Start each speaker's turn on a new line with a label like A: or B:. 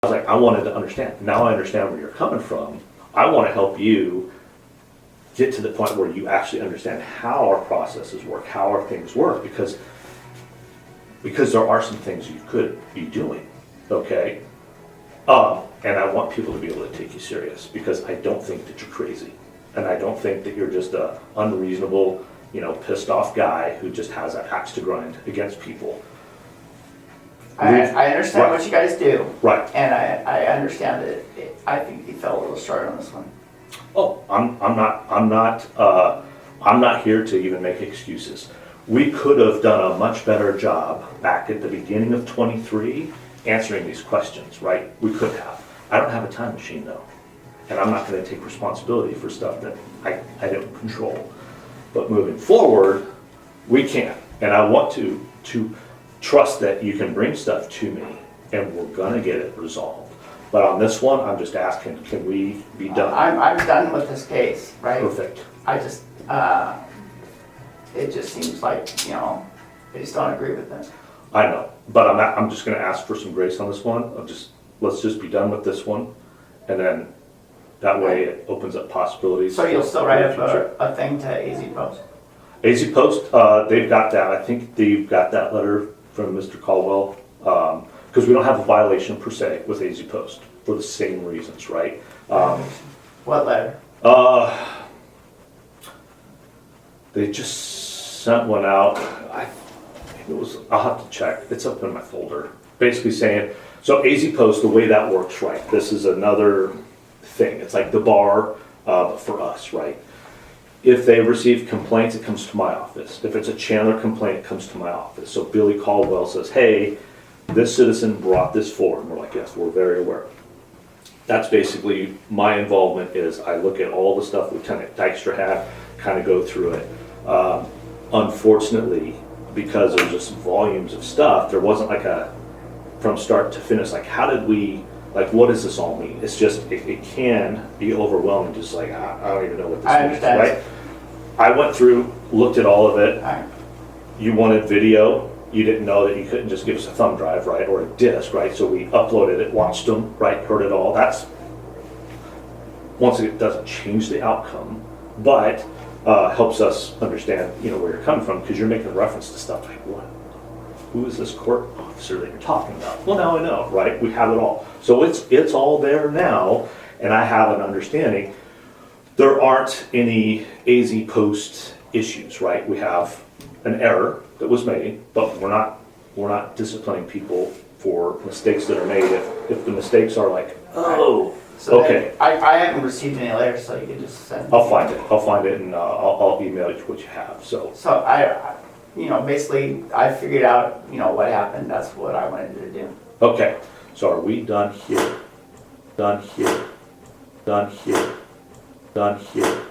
A: I was like, I wanted to understand. Now I understand where you're coming from. I want to help you get to the point where you actually understand how our processes work, how our things work, because there are some things you could be doing, okay? And I want people to be able to take you serious, because I don't think that you're crazy. And I don't think that you're just a unreasonable, pissed off guy who just has an axe to grind against people.
B: I understand what you guys do.
A: Right.
B: And I understand that I think you fell a little short on this one.
A: Oh, I'm not here to even make excuses. We could have done a much better job back at the beginning of 23 answering these questions, right? We could have. I don't have a time machine though. And I'm not gonna take responsibility for stuff that I don't control. But moving forward, we can. And I want to trust that you can bring stuff to me and we're gonna get it resolved. But on this one, I'm just asking, can we be done?
B: I'm done with this case, right?
A: Perfect.
B: I just, it just seems like, I just don't agree with it.
A: I know, but I'm just gonna ask for some grace on this one. Let's just be done with this one. And then that way it opens up possibilities.
B: So you'll still write up a thing to AZ Post?
A: AZ Post, they've got that. I think they've got that letter from Mr. Caldwell. Because we don't have a violation per se with AZ Post for the same reasons, right?
B: What letter?
A: They just sent one out. I'll have to check. It's up in my folder. Basically saying, so AZ Post, the way that works, right? This is another thing. It's like the bar for us, right? If they receive complaints, it comes to my office. If it's a Chandler complaint, it comes to my office. So Billy Caldwell says, hey, this citizen brought this forward. And we're like, yes, we're very aware. That's basically my involvement. Is I look at all the stuff Lieutenant Dykstra had, kind of go through it. Unfortunately, because there's just volumes of stuff, there wasn't like from start to finish, like how did we, like what does this all mean? It's just, it can be overwhelming, just like, I don't even know what this means, right? I went through, looked at all of it. You wanted video. You didn't know that you couldn't just give us a thumb drive, right, or a disc, right? So we uploaded it, watched them, right, heard it all. That's, once again, it doesn't change the outcome, but helps us understand, where you're coming from, because you're making reference to stuff like, what? Who is this court officer that you're talking about? Well, now I know, right? We have it all. So it's all there now, and I have an understanding. There aren't any AZ Post issues, right? We have an error that was made, but we're not disciplining people for mistakes that are made. If the mistakes are like, oh,
B: so
A: okay.
B: I haven't received any letters, so you can just send.
A: I'll find it, and I'll email you what you have. So
B: I basically I figured out, what happened. That's what I wanted to do.
A: Okay. So are we done here? Done here? Done here? Done here?